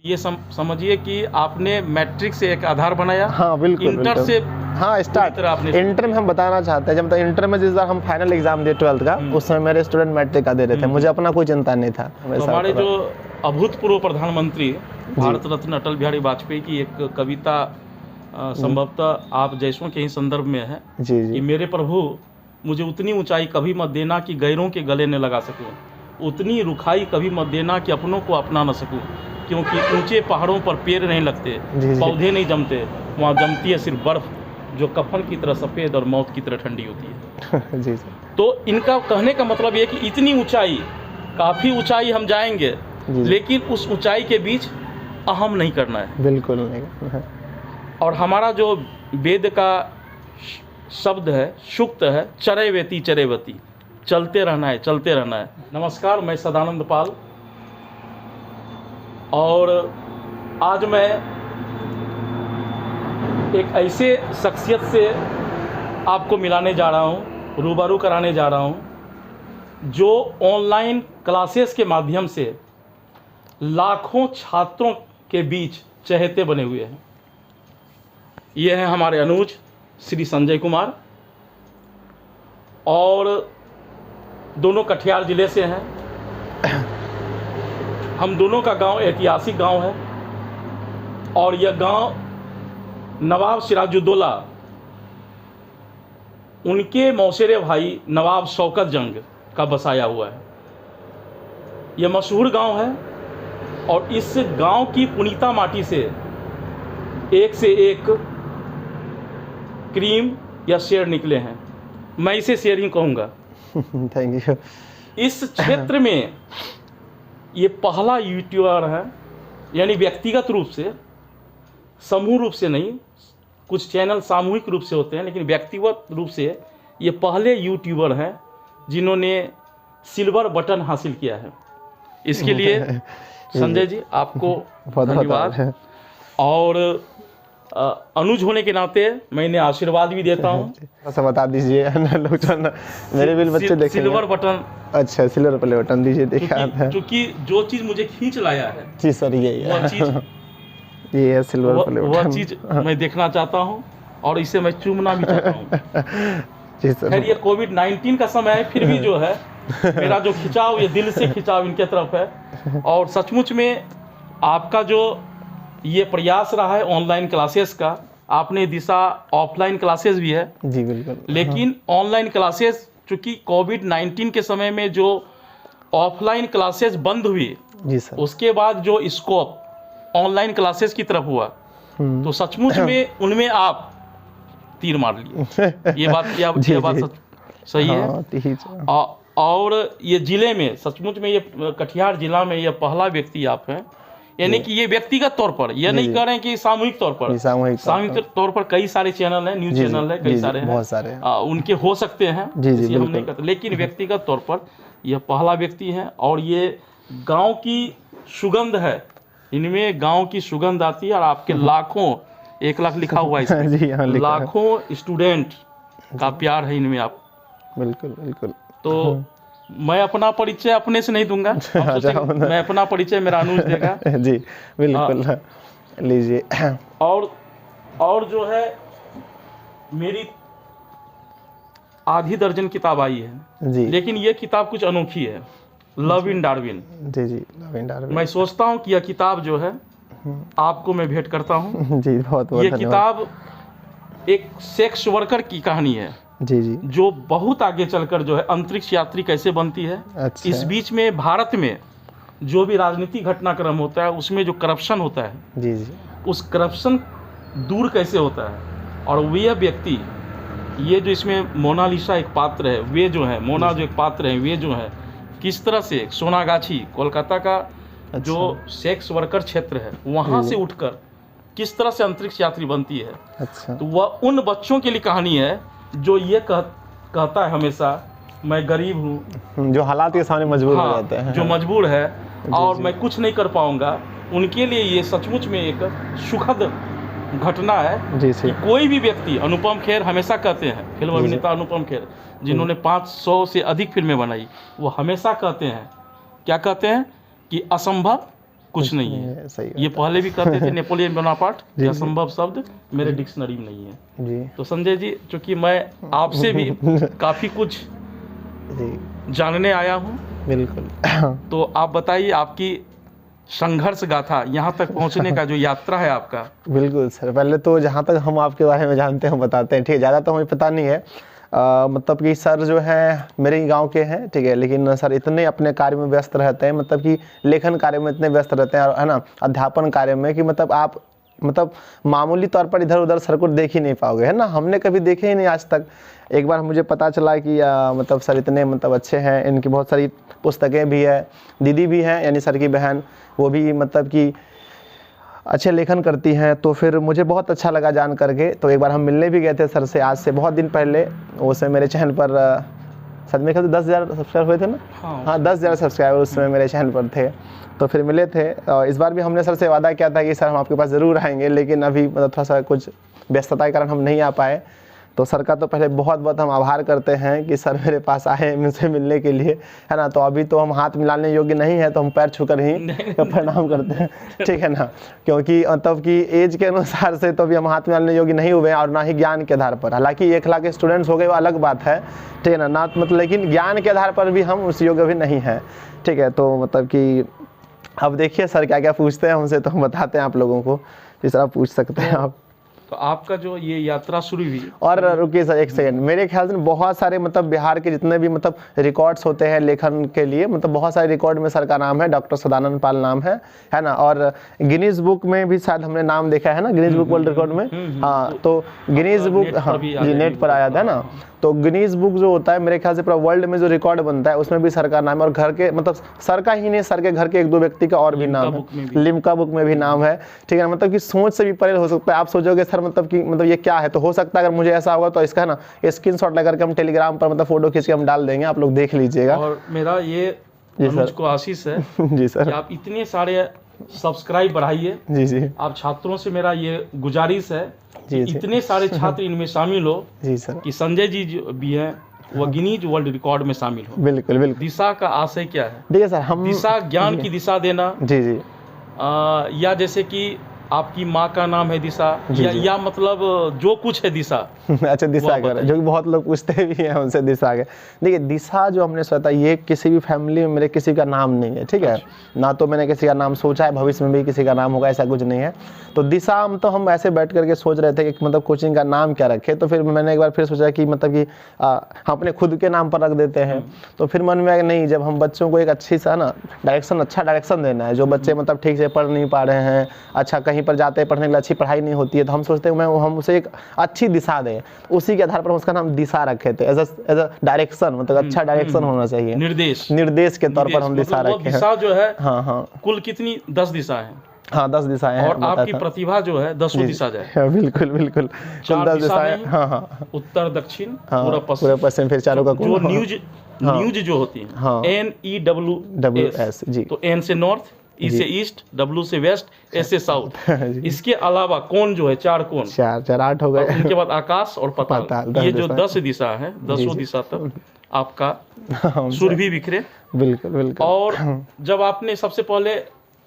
ये समझिए कि आपने मैट्रिक से एक आधार बनाया। हाँ बिल्कुल, इंटर बिल्कुल। से हाँ स्टार्ट आपने इंटर में हम बताना चाहते हैं, जब तक इंटर में जिस बार हम फाइनल एग्जाम दिए 12th का, उस समय मेरे स्टूडेंट मैट्रिक का दे रहे थे, मुझे अपना कोई चिंता नहीं था। तो हमारे जो अभूतपूर्व प्रधानमंत्री भारत रत्न अटल बिहारी वाजपेयी की एक कविता संभवतः आप जैसों के ही संदर्भ में है जी कि जी मेरे प्रभु मुझे उतनी ऊंचाई कभी मत देना कि गैरों के गले न लगा सकूं, उतनी रुखाई कभी मत देना कि अपनों को अपना न सकूं, क्योंकि ऊंचे पहाड़ों पर पेड़ नहीं लगते, पौधे नहीं जमते, वहाँ जमती है सिर्फ बर्फ जो कफन की तरह सफ़ेद और मौत की तरह ठंडी होती है। जी तो इनका कहने का मतलब ये कि इतनी ऊंचाई, काफ़ी ऊंचाई हम जाएंगे, लेकिन उस ऊंचाई के बीच अहम नहीं करना है, बिल्कुल नहीं। और हमारा जो वेद का शब्द है, सूक्त है, चरैवेति चरैवती, चलते रहना है, चलते रहना है। नमस्कार, मैं सदानंद पाल, और आज मैं एक ऐसे शख्सियत से आपको मिलाने जा रहा हूँ, रूबरू कराने जा रहा हूँ, जो ऑनलाइन क्लासेस के माध्यम से लाखों छात्रों के बीच चहेते बने हुए हैं। ये हैं हमारे अनुज श्री संजय कुमार, और दोनों कटिहार ज़िले से हैं। हम दोनों का गांव ऐतिहासिक गांव है, और यह गांव नवाब सिराजुद्दौला उनके मौसेरे भाई नवाब शौकत जंग का बसाया हुआ है। यह मशहूर गांव है, और इस गांव की पुनीता माटी से एक से एक क्रीम या शेर निकले हैं। मैं इसे शेर ही कहूँगा। Thank you. इस क्षेत्र में ये पहला यूट्यूबर है, यानी व्यक्तिगत रूप से, समूह रूप से नहीं, कुछ चैनल सामूहिक रूप से होते हैं, लेकिन व्यक्तिगत रूप से ये पहले यूट्यूबर हैं जिन्होंने सिल्वर बटन हासिल किया है। इसके लिए संजय जी आपको धन्यवाद, और अनुज होने के नाते मैं इन्हें आशीर्वाद भी देता हूँ। ऐसा बता दीजिए लोग, मेरे भी बच्चे देखेंगे। सिल्वर बटन, अच्छा सिल्वर प्ले बटन दीजिए, देखा था। क्योंकि जो चीज़ मुझे खींच लाया है जी सर, यही है वह चीज़, ये है सिल्वर प्ले बटन, वह चीज़ मैं देखना चाहता हूँ, और इसे मैं चूमना भी चाहता हूँ। जी सर। खैर ये कोविड-19 का समय है, फिर भी जो है मेरा जो खिंचाव, ये दिल से खिंचाव इनके तरफ है। और सचमुच में आपका जो ये प्रयास रहा है ऑनलाइन क्लासेस का, आपने दिशा ऑफलाइन क्लासेस भी है जी बिल्कुल, लेकिन ऑनलाइन क्लासेस, चूँकि कोविड-19 के समय में जो ऑफलाइन क्लासेस बंद हुई, जी सर, उसके बाद जो स्कोप ऑनलाइन क्लासेस की तरफ हुआ, तो सचमुच में उनमें आप तीर मार लिए। ये बात सही है। और ये ज़िले में, सचमुच में ये कटिहार जिला में ये पहला व्यक्ति आप हैं, यानी कि ये व्यक्तिगत तौर पर, ये नहीं कह रहे हैं कि सामूहिक तौर पर, सामूहिक तौर पर कई सारे चैनल हैं, न्यूज़ चैनल है, कई सारे हैं, बहुत सारे उनके हो सकते हैं, इसलिए हम नहीं कहते, लेकिन व्यक्तिगत तौर पर यह पहला व्यक्ति है। और ये गांव की सुगंध है, इनमें गांव की सुगंध आती है, और आपके लाखों, 1 लाख लिखा हुआ है इसमें, लाखों स्टूडेंट का प्यार है इनमें आप। बिल्कुल बिल्कुल। तो मैं अपना परिचय अपने से नहीं दूंगा, मैं अपना परिचय मेरा अनुज देगा। जी बिल्कुल, लीजिए। और जो है मेरी आधी दर्जन किताब आई है जी, लेकिन ये किताब कुछ अनोखी है, लव इन डार्विन। जी जी, लव इन डार्विन। मैं सोचता हूँ कि यह किताब जो है आपको मैं भेंट करता हूँ। जी बहुत बहुत। ये किताब एक सेक्स वर्कर की कहानी है जी जी, जो बहुत आगे चलकर जो है अंतरिक्ष यात्री कैसे बनती है। अच्छा। इस बीच में भारत में जो भी राजनीतिक घटनाक्रम होता है, उसमें जो करप्शन होता है जी जी, उस करप्शन दूर कैसे होता है, और वे व्यक्ति, ये जो इसमें मोनालिसा एक पात्र है, वे जो है मोना जो एक पात्र है, वे जो है किस तरह से सोनागाछी कोलकाता का जो सेक्स वर्कर क्षेत्र है, वहाँ से उठकर किस तरह से अंतरिक्ष यात्री बनती है। अच्छा। तो वह उन बच्चों के लिए कहानी है जो ये कहता है हमेशा, मैं गरीब हूँ, जो हालात के सामने मजबूर हो जाते हैं, जो मजबूर है और मैं कुछ नहीं कर पाऊँगा, उनके लिए ये सचमुच में एक सुखद घटना है जी कि कोई भी व्यक्ति, अनुपम खेर हमेशा कहते हैं, फिल्म अभिनेता अनुपम खेर जिन्होंने 500 से अधिक फिल्में बनाई, वो हमेशा कहते हैं, क्या कहते हैं कि असंभव कुछ नहीं है। ये पहले भी कहते थे नेपोलियन बोनापार्ट, यह संभव शब्द मेरे डिक्शनरी में नहीं है जी। तो संजय जी, चूंकि मैं आपसे भी काफ़ी कुछ जानने आया हूँ, बिल्कुल, तो आप बताइए आपकी संघर्ष गाथा यहाँ तक पहुँचने का जो यात्रा है आपका। बिल्कुल सर, पहले तो जहाँ तक हम आपके बारे में जानते हैं बताते हैं, ठीक है। ज़्यादा तो हमें पता नहीं है, मतलब कि सर जो है मेरे ही गांव के हैं, ठीक है, लेकिन सर इतने अपने कार्य में व्यस्त रहते हैं, मतलब कि लेखन कार्य में इतने व्यस्त रहते हैं, है ना, अध्यापन कार्य में, कि मतलब आप मामूली तौर पर इधर उधर सर को देख ही नहीं पाओगे, है ना। हमने कभी देखे ही नहीं आज तक। एक बार मुझे पता चला कि मतलब सर इतने मतलब अच्छे हैं, इनकी बहुत सारी पुस्तकें भी है, दीदी भी हैं यानी सर की बहन, वो भी मतलब कि अच्छे लेखन करती हैं। तो फिर मुझे बहुत अच्छा लगा जान करके। तो एक बार हम मिलने भी गए थे सर से, आज से बहुत दिन पहले। उसमें मेरे चैनल पर सर मेरे ख्याल से 10,000 सब्सक्राइबर हुए थे ना। हाँ 10,000 सब्सक्राइबर उस समय मेरे चैनल पर थे। तो फिर मिले थे, और इस बार भी हमने सर से वादा किया था कि सर हम आपके पास ज़रूर आएंगे, लेकिन अभी मतलब थोड़ा सा कुछ व्यस्तता के कारण हम नहीं आ पाए। तो सर का तो पहले बहुत बहुत हम आभार करते हैं कि सर मेरे पास आए मुझसे मिलने के लिए, है ना। तो अभी तो हम हाथ मिलाने योग्य नहीं है, तो हम पैर छूकर ही प्रणाम करते हैं, ठीक है ना, क्योंकि मतलब कि एज के अनुसार से तो अभी हम हाथ मिलाने योग्य नहीं हुए हैं, और ना ही ज्ञान के आधार पर। हालांकि 1 लाख स्टूडेंट्स हो गए वो अलग बात है, ठीक है ना मतलब, लेकिन ज्ञान के आधार पर भी हम उस योग्य भी नहीं हैं, ठीक है। तो मतलब कि अब देखिए सर क्या क्या पूछते हैं हमसे, तो हम बताते हैं आप लोगों को, जिस तरह पूछ सकते हैं आप। तो आपका जो ये यात्रा शुरू हुई, और रुकिए सर एक सेकंड, मेरे ख्याल से बहुत सारे मतलब बिहार के जितने भी मतलब रिकॉर्ड्स होते हैं लेखन के लिए, मतलब बहुत सारे रिकॉर्ड में सर का नाम है, डॉक्टर सदानंद पाल नाम है ना। और गिनीज बुक में भी शायद हमने नाम देखा है ना, गिनीज बुक वर्ल्ड रिकॉर्ड में। हाँ तो गिनीज बुक, हाँ जी नेट पर आया था ना। तो गिनीज बुक जो होता है मेरे ख्याल से पूरा वर्ल्ड में जो रिकॉर्ड बनता है उसमें भी सर का नाम है, और घर के मतलब सर का ही नहीं, सर के घर के 1-2 व्यक्ति का और भी नाम है, लिम्का बुक में भी नाम है, ठीक है। मतलब कि सोच से भी परे हो सकता है। आप सोचोगे सर मतलब कि मतलब ये क्या है, तो हो सकता है अगर मुझे ऐसा होगा तो इसका है ना स्क्रीनशॉट लेकर के हम टेलीग्राम पर मतलब फोटो खींच के हम डाल देंगे, आप लोग देख लीजिएगा। और मेरा ये अनुज को आशीष है जी सर, आप इतने सारे सब्सक्राइब बढ़ाइए जी जी। आप छात्रों से मेरा ये गुजारिश है जी, इतने सारे छात्र इनमें शामिल हो जी सर, कि संजय जी जो भी हैं वो गिनीज वर्ल्ड रिकॉर्ड में शामिल हो। बिल्कुल बिल्कुल। दिशा का आशय क्या है? देखिए सर, हम दिशा ज्ञान की दिशा देना जी जी, या जैसे कि आपकी माँ का नाम है दिशा, या मतलब जो कुछ है दिशा अच्छा दिशा कर, जो कि बहुत लोग पूछते भी हैं उनसे दिशा के। देखिए दिशा जो हमने सोचा, ये किसी भी फैमिली में मेरे किसी का नाम नहीं है, ठीक है ना। तो मैंने किसी का नाम सोचा है, भविष्य में भी किसी का नाम होगा, ऐसा कुछ नहीं है। तो दिशा हम तो हम ऐसे बैठ करके सोच रहे थे कि मतलब कोचिंग का नाम क्या रखे। तो फिर मैंने एक बार फिर सोचा कि मतलब कि हम अपने खुद के नाम पर रख देते हैं। तो फिर मन में आया नहीं, जब हम बच्चों को एक अच्छी सा ना डायरेक्शन, अच्छा डायरेक्शन देना है, जो बच्चे मतलब ठीक से पढ़ नहीं पा रहे हैं, अच्छा कहीं पर जाते हैं पढ़ने के लिए अच्छी पढ़ाई नहीं होती है, तो हम सोचते हैं हम उसे एक अच्छी दिशा दें। उसी के आधार पर उसका नाम दिशा रखे थे, एज अ डायरेक्शन, मतलब अच्छा डायरेक्शन होना चाहिए, निर्देश के तौर पर हम दिशा रखे हैं। दिशा जो है हाँ कुल कितनी 10 दिशा है। हाँ 10 दिशाएं हैं, और आपकी प्रतिभा जो है 10 दिशा जाए। बिल्कुल बिल्कुल, 4 दिशाएं, हाँ उत्तर दक्षिण पूरा पश्चिम, फिर चारों का जो न्यूज जो होती है NEWS जी। तो N से नॉर्थ, E से ईस्ट, W से वेस्ट, S से साउथ। इसके अलावा कौन जो है 4 कोण, 4 8 हो गए। उनके बाद आकाश और पाताल, ये जो 10 दिशा है, 10 दिशा तक आपका सुर भी बिखरे। बिल्कुल बिल्कुल। और जब आपने सबसे पहले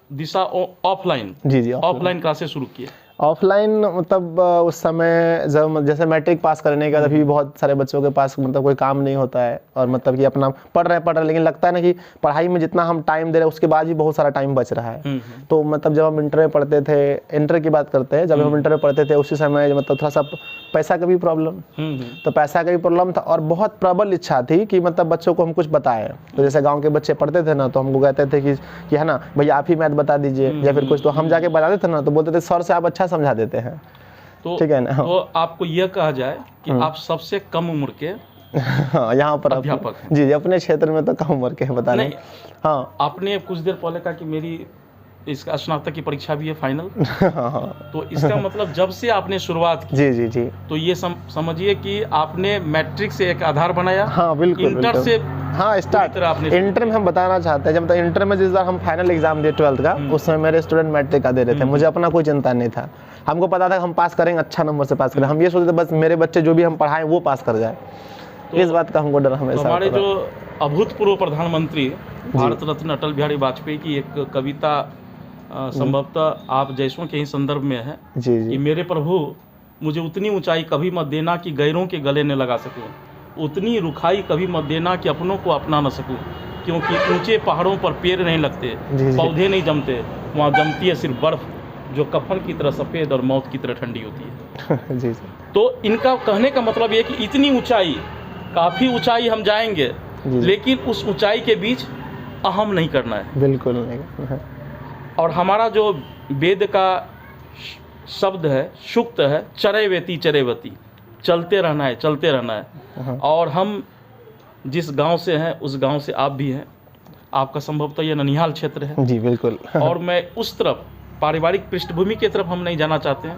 दिशा ऑफलाइन जी ऑफलाइन क्लासेस शुरू किए, ऑफलाइन मतलब उस समय जब जैसे मैट्रिक पास करने का, तभी बहुत सारे बच्चों के पास मतलब कोई काम नहीं होता है, और मतलब कि अपना पढ़ रहे लेकिन लगता है ना कि पढ़ाई में जितना हम टाइम दे रहे हैं उसके बाद भी बहुत सारा टाइम बच रहा है। तो मतलब जब हम इंटर में पढ़ते थे, इंटर की बात करते हैं, जब हम इंटर में पढ़ते थे उसी समय मतलब थोड़ा सा पैसा का भी प्रॉब्लम, तो पैसा का भी प्रॉब्लम था, और बहुत प्रबल इच्छा थी कि मतलब बच्चों को हम कुछ बताएं। तो जैसे गाँव के बच्चे पढ़ते थे ना, तो हमको कहते थे कि है ना भैया आप ही मैथ बता दीजिए या फिर कुछ, तो हम जाके बताते थे ना, तो बोलते थे सर से आप अच्छा समझा देते हैं। तो ठीक है ना। तो आपको यह कहा जाए कि आप सबसे कम उम्र के हाँ यहाँ पर अध्यापक हैं। जी अपने क्षेत्र में तो कम उम्र के बता रहे। हाँ आपने कुछ देर पहले कहा कि मेरी इसका स्नातक की परीक्षा भी है फाइनल। तो इसका मतलब जब से आपने शुरुआत की जी जी जी, तो ये समझिए कि आपने मैट्रिक से एक आधार बनाया। हाँ बिल्कुल। इंटर से हाँ स्टार्ट इंटर में हम बताना चाहते हैं, जब तक इंटर में जिस बार हम फाइनल एग्जाम दिए 12th का, उस समय मेरे स्टूडेंट मैट्रिक का दे रहे थे। मुझे अपना कोई चिंता नहीं था, हमको पता था हम पास करेंगे, अच्छा नंबर से पास करें। हम ये सोचते थे बस मेरे बच्चे जो भी हम पढ़ाएं वो पास कर जाए, तो इस बात का हमको डर हमेशा। तो हमारे जो अभूतपूर्व प्रधानमंत्री भारत रत्न अटल बिहारी वाजपेयी की एक कविता संभवतः आप जैसों के ही संदर्भ में है जी जी कि मेरे प्रभु मुझे उतनी ऊंचाई कभी मत देना कि गैरों के गले न लगा सकूं, उतनी रुखाई कभी मत देना कि अपनों को अपना न सकूं, क्योंकि ऊंचे पहाड़ों पर पेड़ नहीं लगते, पौधे नहीं जमते, वहाँ जमती है सिर्फ बर्फ़, जो कफन की तरह सफ़ेद और मौत की तरह ठंडी होती है। जी तो इनका कहने का मतलब ये कि इतनी ऊंचाई, काफ़ी ऊंचाई हम जाएंगे, लेकिन उस ऊंचाई के बीच अहम नहीं करना है, बिल्कुल नहीं करना है। और हमारा जो वेद का शब्द है, सूक्त है, चरैवेति चरैवती, चलते रहना है, चलते रहना है। और हम जिस गांव से हैं उस गांव से आप भी हैं, आपका संभवतः ये ननिहाल क्षेत्र है। जी बिल्कुल। और मैं उस तरफ पारिवारिक पृष्ठभूमि की तरफ हम नहीं जाना चाहते हैं।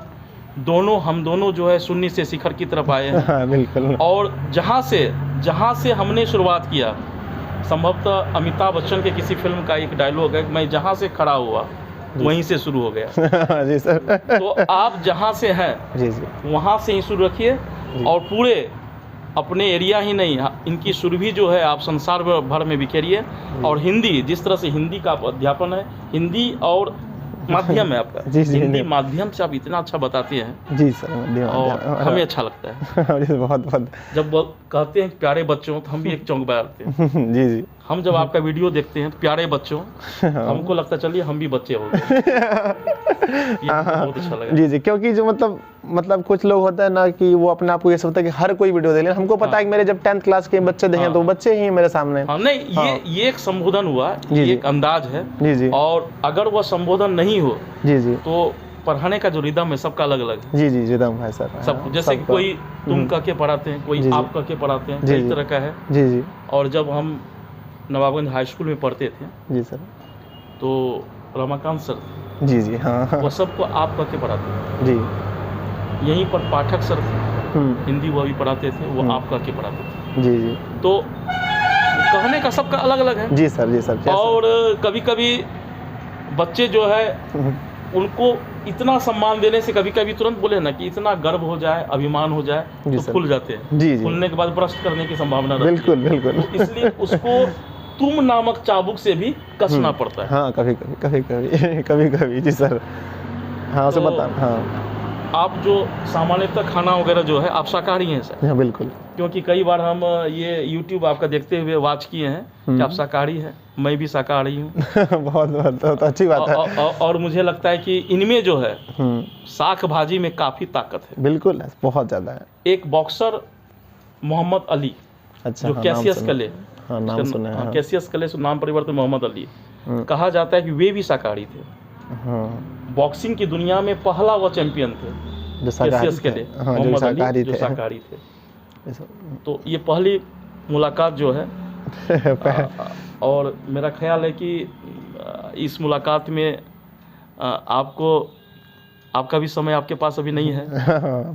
हम दोनों जो है शून्य से शिखर की तरफ आए हैं। बिल्कुल। और जहाँ से हमने शुरुआत किया, संभवतः अमिताभ बच्चन के किसी फिल्म का एक डायलॉग है, मैं जहाँ से खड़ा हुआ वहीं से शुरू हो गया। जी सर। तो आप जहाँ से हैं जी जी वहाँ से ही शुरू रखिए, और पूरे अपने एरिया ही नहीं, इनकी सुरभि जो है आप संसार भर में बिखेरिए। और हिंदी, जिस तरह से हिंदी का अध्यापन है, हिंदी और माध्यम है आपका, जी जी हिंदी माध्यम से आप इतना अच्छा बताते हैं। जी सर, और हमें अच्छा लगता है। बहुत बहुत। जब वो कहते हैं प्यारे बच्चों, तो हम भी एक चौंक बैठते हैं। जी जी। हम जब आपका वीडियो देखते हैं तो प्यारे बच्चों, हमको लगता है चलिए हम भी बच्चे हो गए। बहुत अच्छा लगा। जी जी, क्योंकि जो मतलब कुछ लोग होता है ना कि वो अपने आप को ये सोचता है कि हर कोई वीडियो देख ले। हमको पता है कि मेरे जब 10th क्लास के बच्चे देखें तो बच्चे ही मेरे सामने। नहीं, ये एक संबोधन हुआ, ये एक अंदाज है। जी जी। और अगर वह संबोधन नहीं हो जी जी तो पढ़ाने का जो रिदम है सबका अलग अलग है। जी जी, रिदम है सर। सब जैसे कि कोई तुम कह के पढ़ाते हैं, कोई आप कह के पढ़ाते हैं, कई तरह का है। जी जी। और जब हम नवाबगंज हाई स्कूल में पढ़ते थे जी सर, तो रमाकांत सर, जी जी हाँ, वो सबको आप कह के पढ़ाते थे। जी। यहीं पर पाठक सर हिंदी वो भी पढ़ाते थे, वो आप कह के पढ़ाते थे। जी जी। तो कहने का सबका अलग अलग है। जी सर, जी सर। और कभी कभी बच्चे जो है उनको इतना सम्मान देने से कभी कभी तुरंत बोले ना कि इतना गर्व हो जाए, अभिमान हो जाए, तो फूल जाते हैं। जी जी। फूलने के बाद भ्रष्ट करने की संभावना रहती है। बिल्कुल बिल्कुल। तो इसलिए उसको तुम नामक चाबुक से भी कसना पड़ता है। हाँ, कभी कभी जी सर। हाँ, उसे बता। हाँ, आप जो सामान्यतः खाना वगैरह जो है आप शाकाहारी हैं सर? हाँ बिल्कुल। क्योंकि कई बार हम ये YouTube आपका देखते हुए वाच किए हैं कि आप शाकाहारी हैं, मैं भी शाकाहारी हूँ। बहुत अच्छी बात है। और मुझे लगता है कि इनमें जो है शाक भाजी में काफ़ी ताकत है। बिल्कुल, बहुत ज़्यादा है। एक बॉक्सर मोहम्मद अली, अच्छा, जो कैसियस क्ले, हाँ नाम सुना है। कैसियस क्ले से नाम परिवर्तन मोहम्मद अली, कहा जाता है कि वे भी शाकाहारी थे। बॉक्सिंग की दुनिया में पहला वो चैंपियन थे जो शाकाहारी जो शाकाहारी थे। तो ये पहली मुलाकात जो है और मेरा ख्याल है कि इस मुलाकात में आपका भी समय आपके पास अभी नहीं है।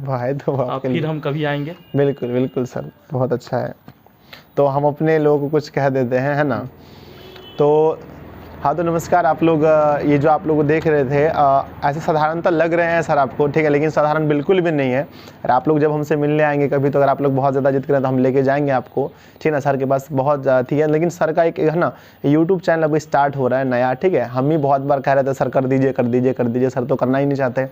भाई तो फिर हम कभी आएंगे। बिल्कुल बिल्कुल सर, बहुत अच्छा है। तो हम अपने लोगों को कुछ कह देते हैं, है ना। तो हाँ, तो नमस्कार आप लोग। ये जो आप लोग देख रहे थे, ऐसे साधारणतः लग रहे हैं सर आपको, ठीक है, लेकिन साधारण बिल्कुल भी नहीं है। और आप लोग जब हमसे मिलने आएंगे कभी, तो अगर आप लोग बहुत ज़्यादा जिद करें तो हम लेके जाएंगे आपको, ठीक है ना। सर के पास बहुत थी है, लेकिन सर का एक है ना यूट्यूब चैनल अभी स्टार्ट हो रहा है नया, ठीक है। हम ही बहुत बार कह रहे थे सर कर दीजिए, सर तो करना ही नहीं चाहते।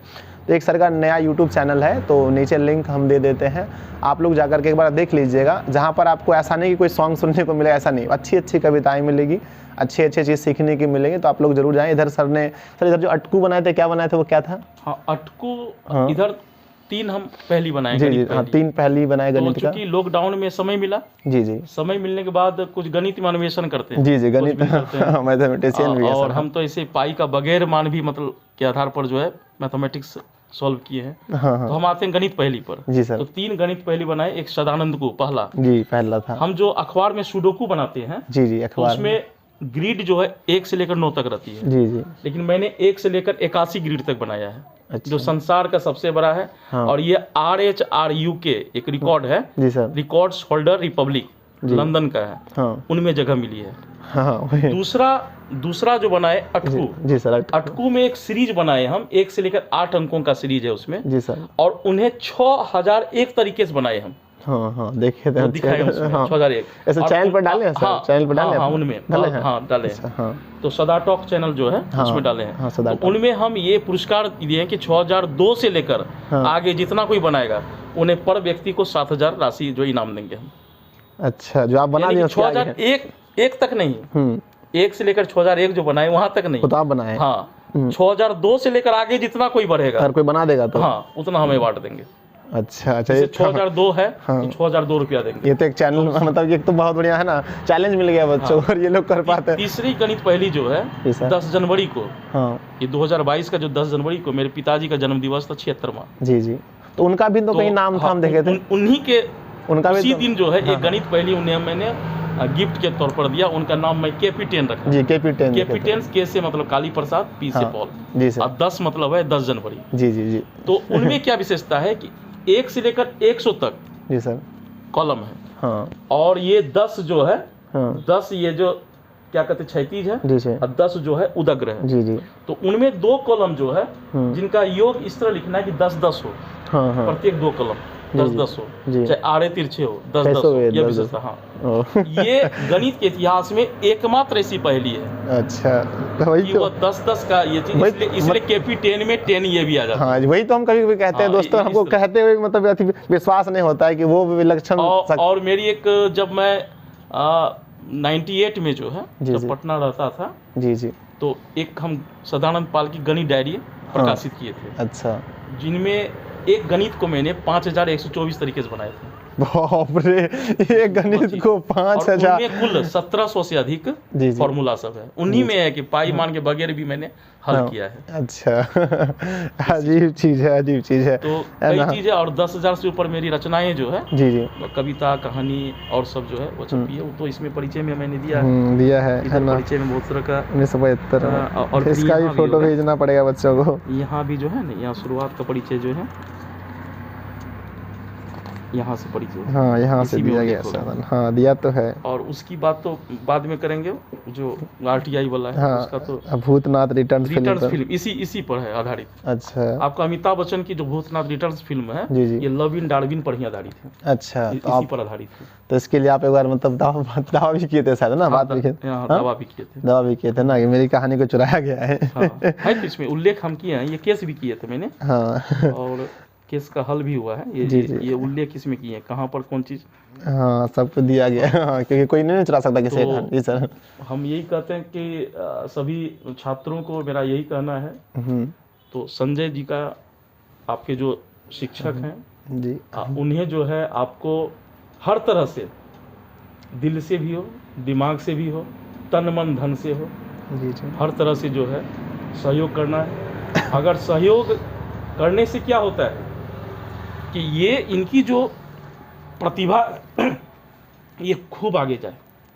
तो एक सर का नया यूट्यूब चैनल है, तो नीचे लिंक हम दे देते हैं, आप लोग जाकर के एक बार देख लीजिएगा। जहाँ पर आपको ऐसा नहीं कि कोई सॉन्ग सुनने को मिलेगा, ऐसा नहीं, अच्छी कविताएँ मिलेगी, अच्छी चीज़ सीखने की मिलेगी। तो आप लोग जरूर जाएं। इधर सर इधर जो अटकू बनाए थे, क्या बनाए थे, वो क्या था? हाँ, अटकू। हाँ। इधर 3 हम पहली बनाए। जी, हाँ 3 पहली बनाए गणित का। क्योंकि लॉकडाउन में समय मिला। जी, समय मिलने के बाद कुछ गणित में अन्वेषण करते हैं। जी, गणित मैथमेटिशियन भी है। और हम तो ऐसे पाई का बगैर मान भी मतलब के आधार पर जो है मैथमेटिक्स सॉल्व किए हैं। हाँ। तो हम आते हैं गणित पहली पर। जी सर। तो 3 गणित पहली बनाए, एक सदानंद को पहला था। हम जो अखबार में सुडोकू बनाते हैं, जी अखबार, उसमें ग्रिड जो है 1 से लेकर 9 तक रहती है। जी। लेकिन मैंने 1 से लेकर 81 ग्रिड तक बनाया है। अच्छा। जो संसार का सबसे बड़ा है। हाँ। और ये RHRUK एक रिकॉर्ड है। जी sir. Records holder republic London का है। हाँ। उनमें जगह मिली है। हाँ। दूसरा जो बनाए अटकू। जी सर। अटकू में एक सीरीज बनाए हम, 1 से लेकर 8 अंकों का सीरीज है उसमें। जी सर। और उन्हें 6001 तरीके से बनाए हम। हाँ देखे थे, दिखाए उसमें 6001 ऐसे चैनल पर डाले हैं सर, चैनल पर डाले हैं, हाँ उनमें डाले हैं। हाँ तो सदा टॉक चैनल जो है उसमें डाले हैं। तो उनमें हम ये पुरस्कार दिए हैं कि 6002 से लेकर आगे जितना कोई बनाएगा उन्हें पर व्यक्ति को 7000 राशि जो इनाम देंगे हम। अच्छा, जो आप बना दिए 6001 तक नहीं, 1 से लेकर 6001 जो बनाए वहां तक नहीं, तो आप बनाए। हाँ 6002 से लेकर आगे जितना कोई बढ़ेगा, अगर कोई बना देगा तो हाँ उतना हम अवार्ड देंगे। अच्छा, 6002 है तो 6002 रुपया देंगे। ये तो एक चैनल मतलब एक तो बहुत बढ़िया है ना, चैलेंज मिल गया बच्चों को, और ये लोग कर पाते हैं। तीसरी गणित पहली जो है 10 जनवरी को, ये 2022 का जो 10 जनवरी को मेरे पिताजी का जन्म दिवस था, 76वां। जी, तो उनका भी तो कहीं नाम था, हम देखे थे उन्हीं के उनका उसी दिन जो है एक गणित पहली उन्हें मैंने गिफ्ट के तौर पर दिया। उनका नाम मैं KP10 रखा जी, KP10 के से मतलब काली प्रसाद, P से पॉल जी सर, और 10 मतलब है 10 जनवरी। जी। तो उनमें क्या विशेषता है कि 1 से लेकर 100 तक जी सर कॉलम है, और ये 10 जो है 10 ये जो क्या कहते क्षैतिज है जी सर, और 10 जो है उदग्र है जी। तो उनमें 2 कॉलम जो है जिनका योग इस तरह लिखना है कि 10-10 हो, प्रत्येक 2 कॉलम 10-10 हो, चाहे आड़े तिरछे हो 10-10 हो, ये विशेषता। हाँ ये गणित के इतिहास में एकमात्र ऐसी पहेली है। अच्छा, तो वही तो 10-10 का ये चीज, इसलिए KP10 में 10 ये भी आ जाता है। हाँ वही तो हम कभी कभी कहते हैं दोस्तों, हमको कहते हुए मतलब विश्वास नहीं होता है कि वो विलक्षण। और मेरी एक, जब मैं 98 में जो है जब पटना रहता था जी, तो एक हम सदानंद पाल की गणित डायरी प्रकाशित किए थे। अच्छा, जिनमें एक गणित को मैंने 5124 तरीके से बनाए थे। बाप रे, एक गणित को 5000, कुल 1700 से अधिक फॉर्मूला सब है। उन्हीं में है कि पाई मान के बगैर भी मैंने हल किया है। अच्छा, अजीब चीज है तो कई चीजें, और 10,000 से ऊपर मेरी रचनाएं जो है जी, कविता, कहानी और सब जो है वो छपी है। वो तो इसमें परिचय में मैंने दिया है परिचय में बहुत तरह का 1975, और इसका भी फोटो भेजना पड़ेगा बच्चों को। यहाँ भी जो है ना, यहाँ शुरुआत का परिचय जो है यहाँ से परिचय, हाँ यहाँ से दिया गया साधन, हाँ दिया तो है। और उसकी बात तो बाद में करेंगे, जो RTI वाला है हाँ, उसका तो भूतनाथ रिटर्न्स फिल्म इसी पर है आधारित। अच्छा, आपका अमिताभ बच्चन की जो भूतनाथ रिटर्न्स फिल्म है जी, ये लविन डार्विन पर ही आधारित है। अच्छा, तो इसी पर आधारित है। तो इसके लिए आप एक बार मतलब दावा भी किए थे शायद ना, बात दावा भी किए थे ना कि मेरी कहानी को चुराया गया है। इसमें उल्लेख हम किए हैं, ये केस भी किए थे मैंने, और केस का हल भी हुआ है। ये उल्लेख इसमें किए हैं, कहाँ पर कौन चीज, हाँ सब कुछ दिया गया है, क्योंकि कोई नहीं चुरा सकता किसी का। जी सर, हम यही कहते हैं कि सभी छात्रों को मेरा यही कहना है, तो संजय जी का, आपके जो शिक्षक हैं जी, उन्हें जो है आपको हर तरह से, दिल से भी हो, दिमाग से भी हो, तन मन धन से हो जी, हर तरह से जो है सहयोग करना है। अगर सहयोग करने से क्या होता है कि ये इनकी जो प्रतिभा ये खूब आगे जाए।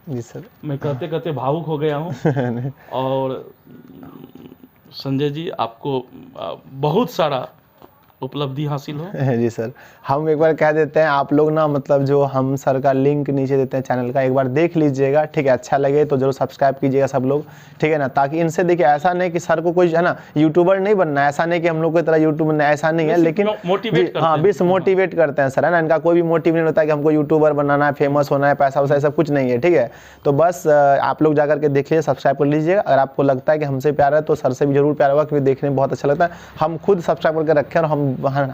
जी सर, मैं कहते कहते भावुक हो गया हूँ। और संजय जी, आपको बहुत सारा उपलब्धि हासिल हो। जी सर, हम एक बार कह देते हैं, आप लोग ना मतलब जो हम सर का लिंक नीचे देते हैं चैनल का, एक बार देख लीजिएगा, ठीक है। अच्छा लगे तो जरूर सब्सक्राइब कीजिएगा सब लोग, ठीक है ना, ताकि इनसे देखिए ऐसा नहीं कि सर को कोई है ना यूट्यूबर नहीं बनना है, ऐसा नहीं कि हम लोग की तरह यूट्यूब बनना है, ऐसा नहीं है, लेकिन हाँ बीस मोटिवेट करते हैं सर, है ना। इनका कोई भी मोटिव नहीं होता है कि हमको यूट्यूबर बनाना है, फेमस होना है, पैसा वैसा सब कुछ नहीं है, ठीक है। तो बस आप लोग जाकर के देख लीजिए, सब्सक्राइब कर लीजिएगा। अगर आपको लगता है कि हमसे प्यार है तो सर से भी जरूर प्यार होगा, क्योंकि देखने में बहुत अच्छा लगता है। हम खुद सब्सक्राइब करके रखें और हम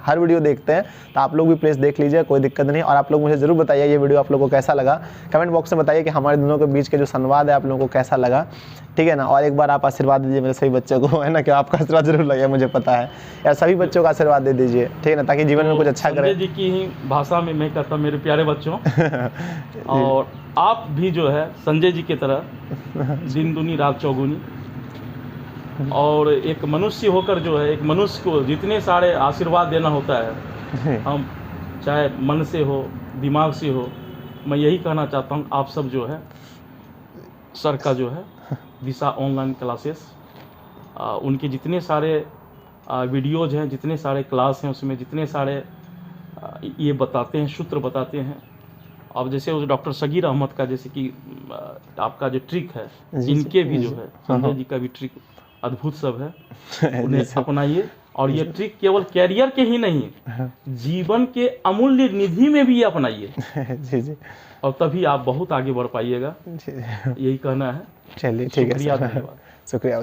हर वीडियो देखते हैं, तो आप लोग भी प्लीज़ देख लीजिए, कोई दिक्कत नहीं। और आप लोग मुझे ज़रूर बताइए ये वीडियो आप लोगों को कैसा लगा, कमेंट बॉक्स में बताइए कि हमारे दोनों के बीच के जो संवाद है आप लोगों को कैसा लगा, ठीक है ना। और एक बार आप आशीर्वाद दीजिए मेरे सभी बच्चों को, है ना, कि आपका आशीर्वाद जरूर लगे, मुझे पता है यार, सभी बच्चों का आशीर्वाद दे दीजिए, ठीक है ना, ताकि जीवन में कुछ अच्छा करें। संजय जी की ही भाषा में मैं कहता हूँ, मेरे प्यारे बच्चों, और आप भी जो है संजय जी की तरह दिन दूनी रात चौगुनी, और एक मनुष्य होकर जो है, एक मनुष्य को जितने सारे आशीर्वाद देना होता है, हम चाहे मन से हो, दिमाग से हो, मैं यही कहना चाहता हूँ, आप सब जो है सर का जो है दिशा ऑनलाइन क्लासेस, उनके जितने सारे वीडियोज़ हैं, जितने सारे क्लास हैं, उसमें जितने सारे ये बताते हैं, सूत्र बताते हैं। अब जैसे उस डॉक्टर सगीर अहमद का, जैसे कि आपका जो ट्रिक है, इनके भी जो है, संजय जी का भी ट्रिक अद्भुत सब है, उन्हें अपनाइए और ये ट्रिक केवल कैरियर के ही नहीं, जीवन के अमूल्य निधि में भी अपनाइए। जी जी। और तभी आप बहुत आगे बढ़ पाइएगा, यही कहना है। चलिए ठीक है, धन्यवाद। शुक्रिया।